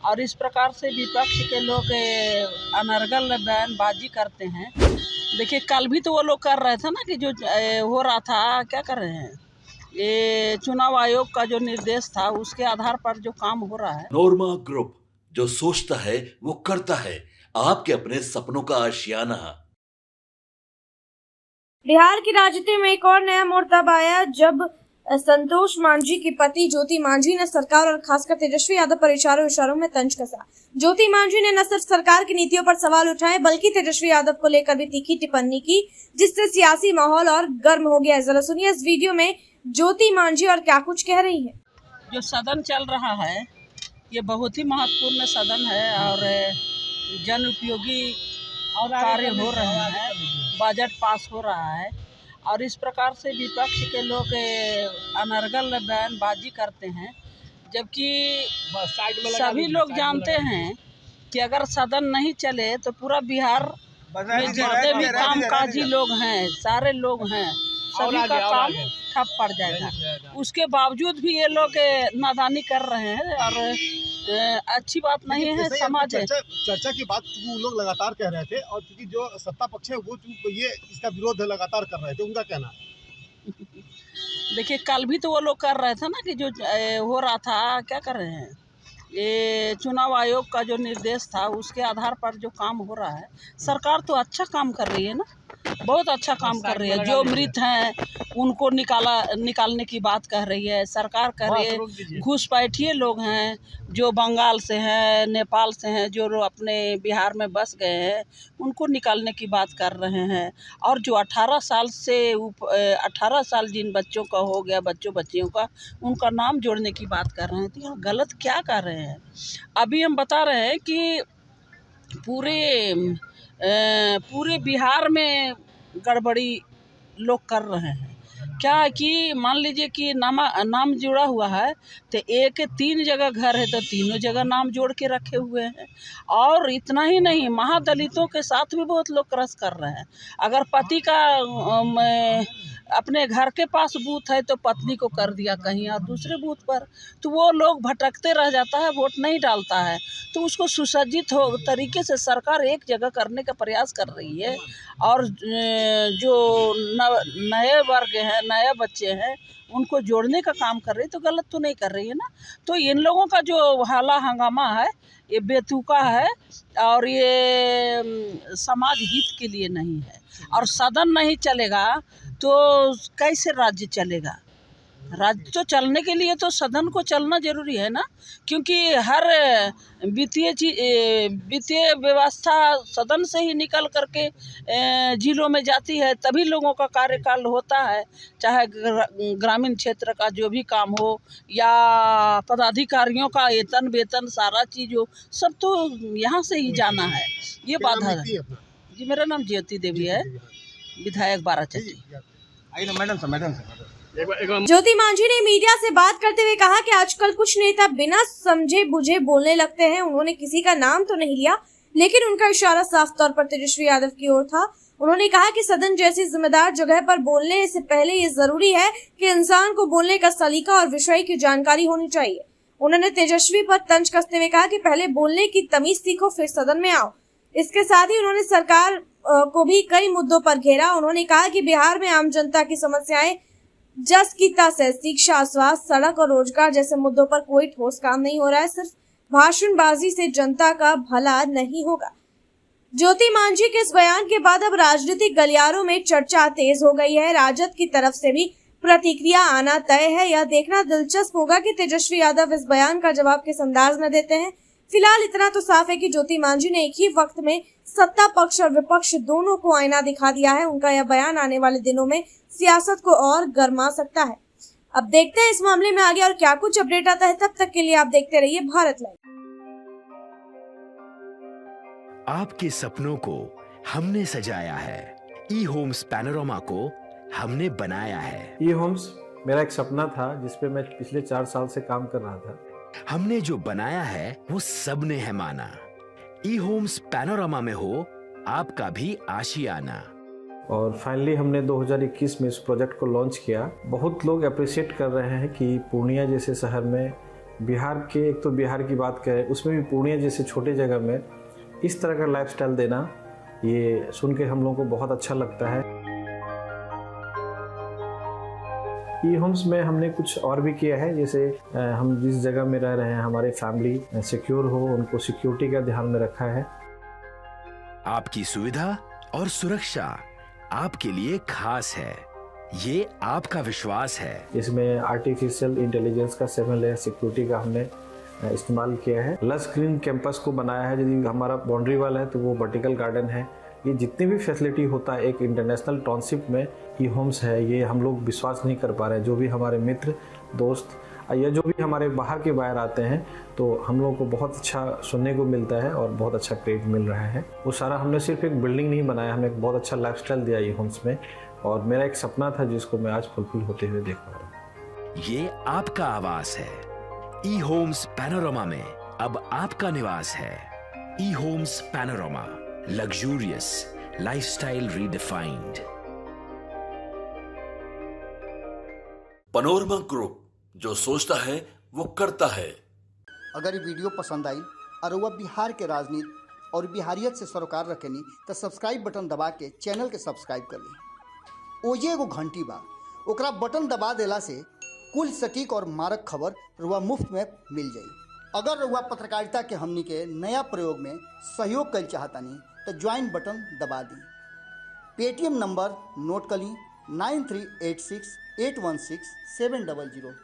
और इस प्रकार से विपक्ष के लोग अनर्गल बयानबाजी करते हैं। देखिए कल भी तो वो लोग कर रहे थे ना कि जो हो रहा था, क्या कर रहे हैं, ये चुनाव आयोग का जो निर्देश था उसके आधार पर जो काम हो रहा है। नोरमा ग्रुप, जो सोचता है वो करता है, आपके अपने सपनों का आशियाना। बिहार की राजनीति में एक और नया मोड़ तब आया जब संतोष मांझी की पति ज्योति मांझी ने सरकार और खासकर तेजस्वी यादव पर इशारों में तंज कसा। ज्योति मांझी ने न सिर्फ सरकार की नीतियों पर सवाल उठाए बल्कि तेजस्वी यादव को लेकर भी तीखी टिप्पणी की, जिससे सियासी माहौल और गर्म हो गया। जरा सुनिए इस वीडियो में ज्योति मांझी और क्या कुछ कह रही है। जो सदन चल रहा है ये बहुत ही महत्वपूर्ण सदन है और जन उपयोगी कार्य हो रहे हैं, बजट पास हो रहा है और इस प्रकार से विपक्ष के लोग अनर्गल बयानबाजी करते हैं, जबकि सभी लोग जानते हैं कि अगर सदन नहीं चले तो पूरा बिहार में जितने भी कामकाजी लोग हैं, सारे लोग हैं, सभी का काम ठप पड़ जाएगा। उसके बावजूद भी ये लोग नादानी कर रहे हैं और अच्छी बात नहीं है। समाज चर्चा की बात वो लोग लगातार कह रहे थे और क्योंकि जो सत्ता पक्ष है वो ये इसका विरोध लगातार कर रहे थे, उनका कहना। देखिए कल भी तो वो लोग कर रहे थे ना कि जो हो रहा था, क्या कर रहे हैं, ये चुनाव आयोग का जो निर्देश था उसके आधार पर जो काम हो रहा है। सरकार तो अच्छा काम कर रही है ना, बहुत अच्छा काम कर रही है। जो मृत हैं उनको निकालने की बात कह रही है सरकार, कह रही है। घुसपैठिए लोग हैं जो बंगाल से हैं, नेपाल से हैं, जो अपने बिहार में बस गए हैं, उनको निकालने की बात कर रहे हैं। और जो 18 साल जिन बच्चों का हो गया, बच्चों बच्चियों का, उनका नाम जोड़ने की बात कर रहे हैं। तो यहाँ गलत क्या कर रहे हैं? अभी हम बता रहे हैं कि पूरे बिहार में गड़बड़ी लोग कर रहे हैं। क्या है कि मान लीजिए कि नाम जुड़ा हुआ है तो 3 जगह घर है तो तीनों जगह नाम जोड़ के रखे हुए हैं। और इतना ही नहीं, महादलितों के साथ भी बहुत लोग क्रस कर रहे हैं। अगर पति का अपने घर के पास बूथ है तो पत्नी को कर दिया कहीं और दूसरे बूथ पर, तो वो लोग भटकते रह जाता है, वोट नहीं डालता है। तो उसको सुसज्जित हो तरीके से सरकार एक जगह करने का प्रयास कर रही है। और जो नए वर्ग हैं, नए बच्चे हैं, उनको जोड़ने का काम कर रही है। तो गलत तो नहीं कर रही है ना। तो इन लोगों का जो हाला हंगामा है ये बेतुका है और ये समाज हित के लिए नहीं है। और सदन नहीं चलेगा तो कैसे राज्य चलेगा? राज्य तो चलने के लिए तो सदन को चलना जरूरी है ना, क्योंकि हर वित्तीय व्यवस्था सदन से ही निकल करके जिलों में जाती है, तभी लोगों का कार्यकाल होता है। चाहे ग्रामीण क्षेत्र का जो भी काम हो या पदाधिकारियों का वेतन सारा चीज हो, सब तो यहाँ से ही जाना है। ये बात है जी। मेरा नाम ज्योति देवी है, विधायक बाराचट्टी। मैडम ज्योति मांझी ने मीडिया से बात करते हुए कहा कि आजकल कुछ नेता बिना समझे बुझे बोलने लगते हैं। उन्होंने किसी का नाम तो नहीं लिया, लेकिन उनका इशारा साफ तौर पर तेजस्वी यादव की ओर था। उन्होंने कहा कि सदन जैसी जिम्मेदार जगह पर बोलने से पहले ये जरूरी है कि इंसान को बोलने का सलीका और विषय की जानकारी होनी चाहिए। उन्होंने तेजस्वी पर तंज कसते हुए कहा कि पहले बोलने की तमीज सीखो, फिर सदन में आओ। इसके साथ ही उन्होंने सरकार को भी कई मुद्दों पर घेरा। उन्होंने कहा कि बिहार में आम जनता की समस्याएं जस की तस है। शिक्षा, स्वास्थ्य, सड़क और रोजगार जैसे मुद्दों पर कोई ठोस काम नहीं हो रहा है। सिर्फ भाषणबाजी से जनता का भला नहीं होगा। ज्योति मांझी के इस बयान के बाद अब राजनीतिक गलियारों में चर्चा तेज हो गई है। राजद की तरफ से भी प्रतिक्रिया आना तय है। यह देखना दिलचस्प होगा कि तेजस्वी यादव इस बयान का जवाब किस अंदाज में देते हैं। फिलहाल इतना तो साफ है कि ज्योति मांझी ने एक ही वक्त में सत्ता पक्ष और विपक्ष दोनों को आईना दिखा दिया है। उनका यह बयान आने वाले दिनों में सियासत को और गरमा सकता है। अब देखते हैं इस मामले में आगे और क्या कुछ अपडेट आता है। तब तक के लिए आप देखते रहिए भारत लाइव। आपके सपनों को हमने सजाया है, ई होम्स पैनोरमा को हमने बनाया है। ई होम्स मेरा एक सपना था जिसपे मैं पिछले 4 साल से काम कर रहा था। हमने जो बनाया है वो सबने है माना। ई होम्स पैनोरमा में हो आपका भी आशियाना। और फाइनली हमने 2021 में इस प्रोजेक्ट को लॉन्च किया। बहुत लोग अप्रिशिएट कर रहे हैं कि पूर्णिया जैसे शहर में बिहार के, एक तो बिहार की बात करें, उसमें भी पूर्णिया जैसे छोटे जगह में इस तरह का लाइफस्टाइल देना, ये सुन के हम लोगों को बहुत अच्छा लगता है। ई होम्स में हमने कुछ और भी किया है, जैसे हम जिस जगह में रह रहे हैं हमारे फैमिली सिक्योर हो, उनको सिक्योरिटी का ध्यान में रखा है। आपकी सुविधा और सुरक्षा आपके लिए खास है, ये आपका विश्वास है। इसमें आर्टिफिशियल इंटेलिजेंस का 7 लेयर सिक्योरिटी का हमने इस्तेमाल किया है। लस ग्रीन कैंपस को बनाया है, यदि हमारा बाउंड्री वाल है तो वो वर्टिकल गार्डन है। ये जितनी भी फैसिलिटी होता है एक इंटरनेशनल टाउनशिप में, ई होम्स है, ये हम लोग विश्वास नहीं कर पा रहे हैं। जो भी हमारे मित्र दोस्त या जो भी हमारे बाहर के बाहर आते हैं तो हम लोगों को बहुत अच्छा सुनने को मिलता है और बहुत अच्छा क्रेडिट मिल रहा है। वो सारा हमने सिर्फ एक बिल्डिंग नहीं बनाया, हमें एक बहुत अच्छा लाइफस्टाइल दिया ई होम्स में, और मेरा एक सपना था जिसको मैं आज फुलफिल होते हुए देख पा रहा हूँ। ये आपका आवास है। ई होम्स पैनोरामा में अब आपका निवास है। E Homes Panorama, luxurious lifestyle redefined. Panorama group, जो सोचता है वो करता है। अगर ये वीडियो पसंद आई और वह बिहार के राजनीति और बिहारियत से सरोकार रखेनी तो सब्सक्राइब बटन दबा के चैनल के सब्सक्राइब कर ली। ओजे एगो घंटी बा, ओकरा बटन दबा देला से कुल सटीक और मारक खबर रुआ मुफ्त में मिल जाई। अगर रुआ पत्रकारिता के हमनी के नया प्रयोग में सहयोग कर चाहतानी तो ज्वाइन बटन दबा दी। पेटीएम नंबर नोट कर ली 9386816700।